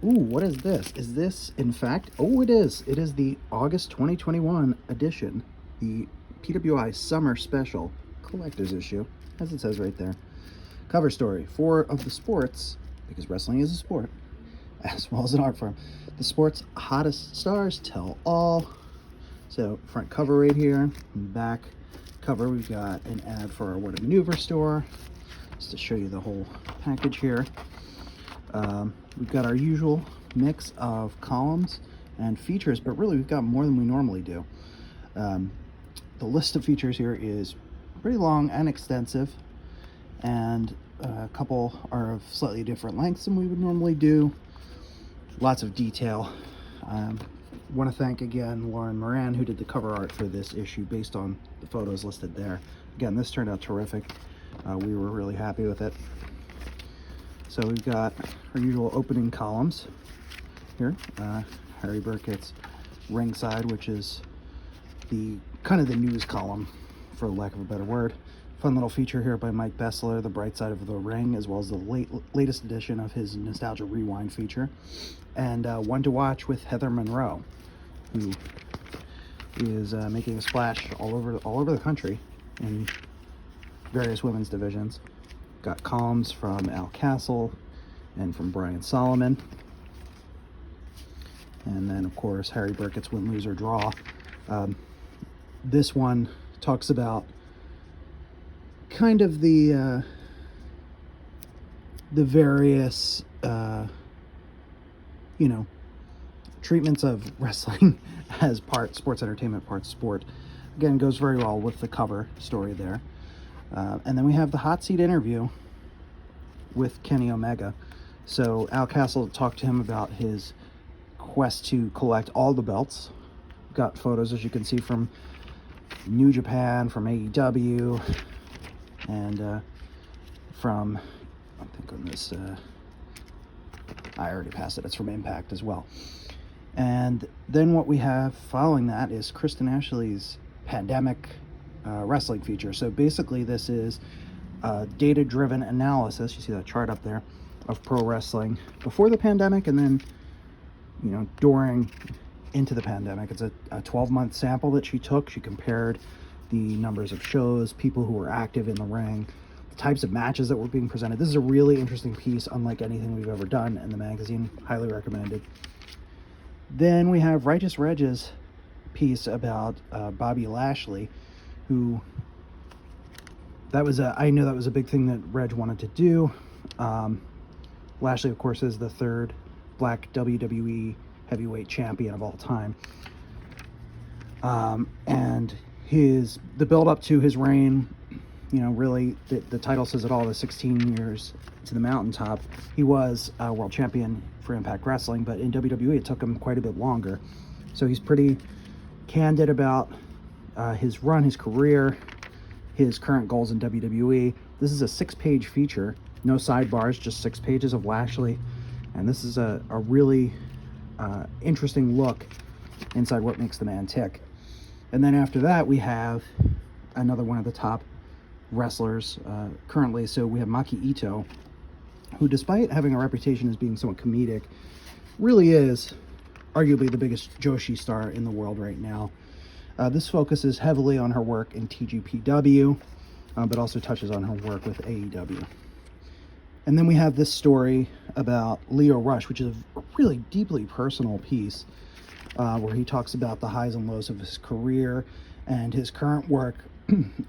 Ooh, what is this? Is this, in fact, oh, it is. It is the August 2021 edition, the PWI Summer Special Collector's Issue, as it says right there. Cover story, 4 of the sports, because wrestling is a sport, as well as an art form. The sport's hottest stars tell all. So, front cover right here, back cover, we've got an ad for our What a Maneuver store, just to show you the whole package here. We've got our usual mix of columns and features, but really we've got more than we normally do. The list of features here is pretty long and extensive, and a couple are of slightly different lengths than we would normally do. Lots of detail. Want to thank again Lauren Moran, who did the cover art for this issue based on the photos listed there. Again, this turned out terrific. We were really happy with it. So we've got our usual opening columns here. Harry Burkett's Ringside, which is the kind of the news column, for lack of a better word. Fun little feature here by Mike Bessler, The Bright Side of the Ring, as well as the latest edition of his Nostalgia Rewind feature. And One to Watch with Heather Monroe, who is making a splash all over the country in various women's divisions. Got columns from Al Castle and from Brian Solomon. And then, of course, Harry Burkett's Win, Lose, or Draw. This one talks about kind of the various, treatments of wrestling as part sports entertainment, part sport. Again, goes very well with the cover story there. And then we have the hot seat interview with Kenny Omega. So Al Castle talked to him about his quest to collect all the belts. Got photos, as you can see, from New Japan, from AEW, and from, I think on this, I already passed it, it's from Impact as well. And then what we have following that is Kristin Ashley's Pandemic wrestling feature. So basically this is data-driven analysis, you see that chart up there, of pro wrestling before the pandemic and then, during, into the pandemic. It's a 12-month sample that she took. She compared the numbers of shows, people who were active in the ring, the types of matches that were being presented. This is a really interesting piece, unlike anything we've ever done in the magazine. Highly recommended. Then we have Righteous Reg's piece about Bobby Lashley, who I know that was a big thing that Reg wanted to do. Lashley, of course, is the third black WWE heavyweight champion of all time. And the build up to his reign, really the title says it all, the 16 years to the mountaintop. He was a world champion for Impact Wrestling, but in WWE it took him quite a bit longer. So he's pretty candid about his run, his career, his current goals in WWE. This is a 6-page feature, no sidebars, just 6 pages of Lashley. And this is a really interesting look inside what makes the man tick. And then after that, we have another one of the top wrestlers currently. So we have Maki Ito, who, despite having a reputation as being somewhat comedic, really is arguably the biggest Joshi star in the world right now. This focuses heavily on her work in TGPW, but also touches on her work with AEW. And then we have this story about Leo Rush, which is a really deeply personal piece, where he talks about the highs and lows of his career and his current work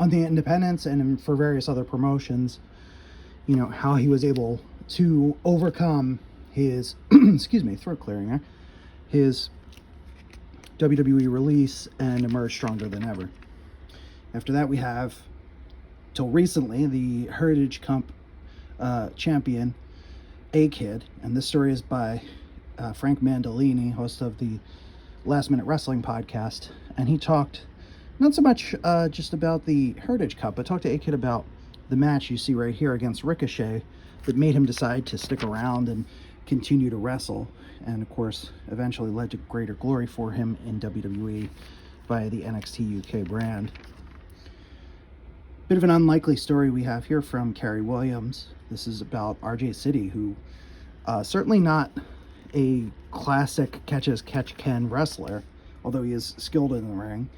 on the independents and for various other promotions. How he was able to overcome his, excuse me, throat clearing there, his WWE release and emerge stronger than ever. After that, we have, till recently, the Heritage Cup champion, A-Kid, and this story is by Frank Mandolini, host of the Last Minute Wrestling podcast, and he talked not so much just about the Heritage Cup, but talked to A-Kid about the match you see right here against Ricochet that made him decide to stick around and continue to wrestle, and of course eventually led to greater glory for him in WWE via the NXT UK brand. Bit of an unlikely story we have here from Carrie Williams. This is about RJ City, who certainly not a classic catch-as-catch-can wrestler, although he is skilled in the ring.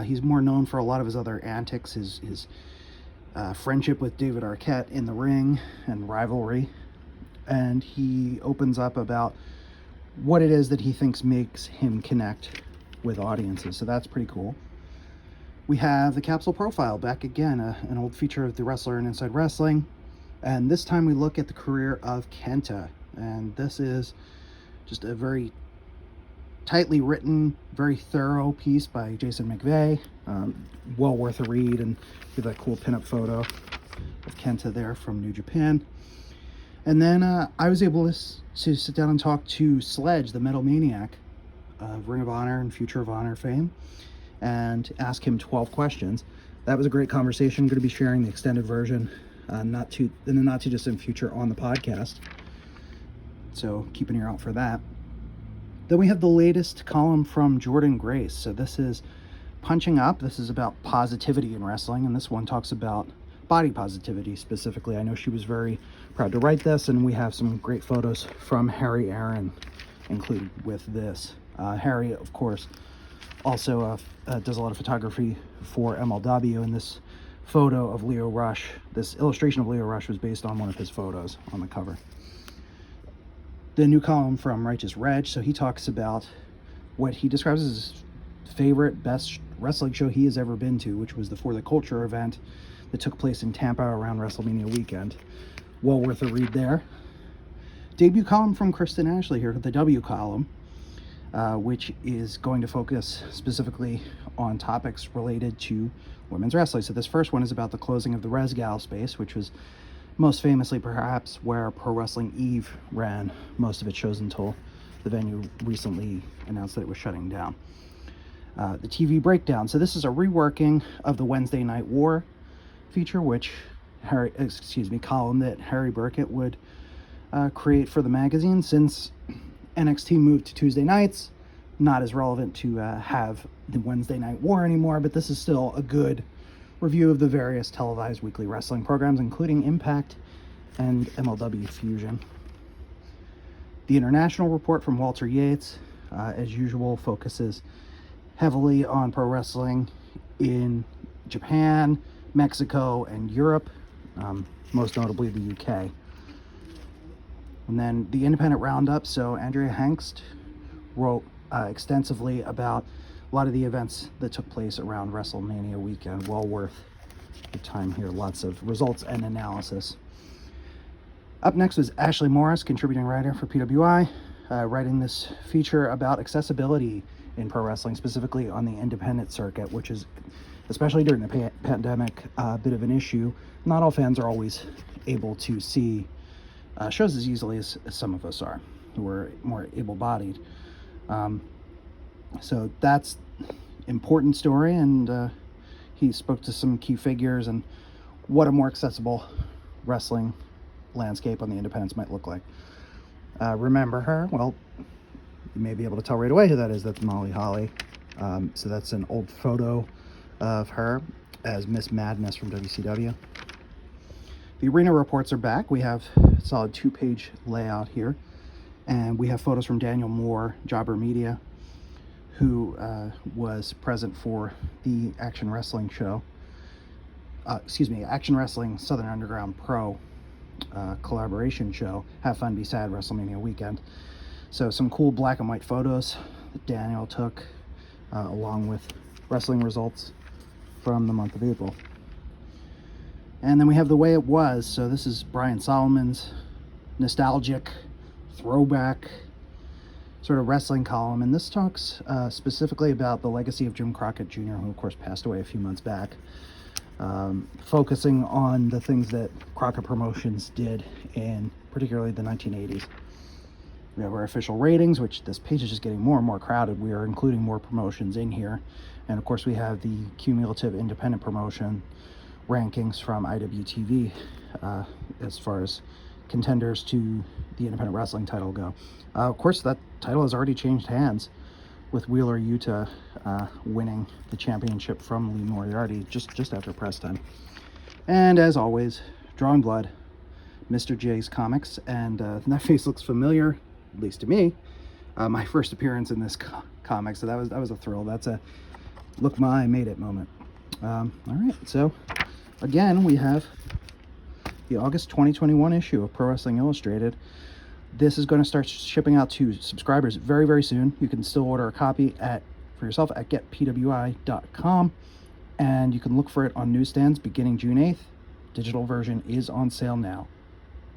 He's more known for a lot of his other antics, his friendship with David Arquette in the ring and rivalry. And he opens up about what it is that he thinks makes him connect with audiences. So that's pretty cool. We have the capsule profile back again, an old feature of the Wrestler and Inside Wrestling. And this time we look at the career of Kenta. And this is just a very tightly written, very thorough piece by Jason McVeigh. Well worth a read, and give that cool pinup photo of Kenta there from New Japan. And then I was able to sit down and talk to Sledge, the Metal Maniac of Ring of Honor and Future of Honor fame, and ask him 12 questions. That was a great conversation. I'm going to be sharing the extended version in the not too distant future on the podcast. So keep an ear out for that. Then we have the latest column from Jordan Grace. So this is Punching Up. This is about positivity in wrestling, and this one talks about body positivity specifically. I know she was very proud to write this, and we have some great photos from Harry Aaron included with this. Harry, of course, also does a lot of photography for MLW, and this photo of Leo Rush, this illustration of Leo Rush, was based on one of his photos on the cover. The new column from Righteous Reg, so he talks about what he describes as his favorite, best wrestling show he has ever been to, which was the For the Culture event that took place in Tampa around WrestleMania weekend. Well worth a read there. Debut column from Kristin Ashley here, the W column, which is going to focus specifically on topics related to women's wrestling. So this first one is about the closing of the Resgal space, which was most famously perhaps where Pro Wrestling Eve ran most of its shows until the venue recently announced that it was shutting down. The TV breakdown. So this is a reworking of the Wednesday Night War feature, which column that Harry Burkett would create for the magazine. Since NXT moved to Tuesday nights, not as relevant to have the Wednesday Night War anymore, but this is still a good review of the various televised weekly wrestling programs, including Impact and MLW Fusion. The international report from Walter Yates, as usual, focuses heavily on pro wrestling in Japan, Mexico, and Europe, most notably the UK. And then the independent roundup. So Andrea Hengst wrote extensively about a lot of the events that took place around WrestleMania weekend. Well worth your time here. Lots of results and analysis. Up next was Ashley Morris, contributing writer for PWI, writing this feature about accessibility in pro wrestling, specifically on the independent circuit, which is, especially during the pandemic, a bit of an issue. Not all fans are always able to see shows as easily as some of us are, who are more able-bodied. So that's important story, and he spoke to some key figures and what a more accessible wrestling landscape on the independents might look like. Remember her? Well, you may be able to tell right away who that is. That's Molly Holly. So that's an old photo of her as Miss Madness from WCW. The arena reports are back. We have a solid 2-page layout here, and we have photos from Daniel Moore, Jobber Media, who was present for the Action Wrestling show. Action Wrestling Southern Underground Pro collaboration show, Have Fun Be Sad WrestleMania weekend. So some cool black and white photos that Daniel took, along with wrestling results from the month of April. And then we have The Way It Was. So this is Brian Solomon's nostalgic, throwback sort of wrestling column. And this talks specifically about the legacy of Jim Crockett Jr., who of course passed away a few months back, focusing on the things that Crockett Promotions did in particularly the 1980s. We have our official ratings, which this page is just getting more and more crowded. We are including more promotions in here. And of course we have the cumulative independent promotion rankings from IWTV as far as contenders to the independent wrestling title go. Of course, that title has already changed hands, with Wheeler Yuta winning the championship from Lee Moriarty just after press time. And as always, Drawing Blood, Mr. J's Comics, and that face looks familiar. at least to me, my first appearance in this comic. So that was a thrill. That's a look, I made it moment. All right, so again, we have the August 2021 issue of Pro Wrestling Illustrated. This is going to start shipping out to subscribers very, very soon. You can still order a copy for yourself at getpwi.com, and you can look for it on newsstands beginning June 8th. Digital version is on sale now.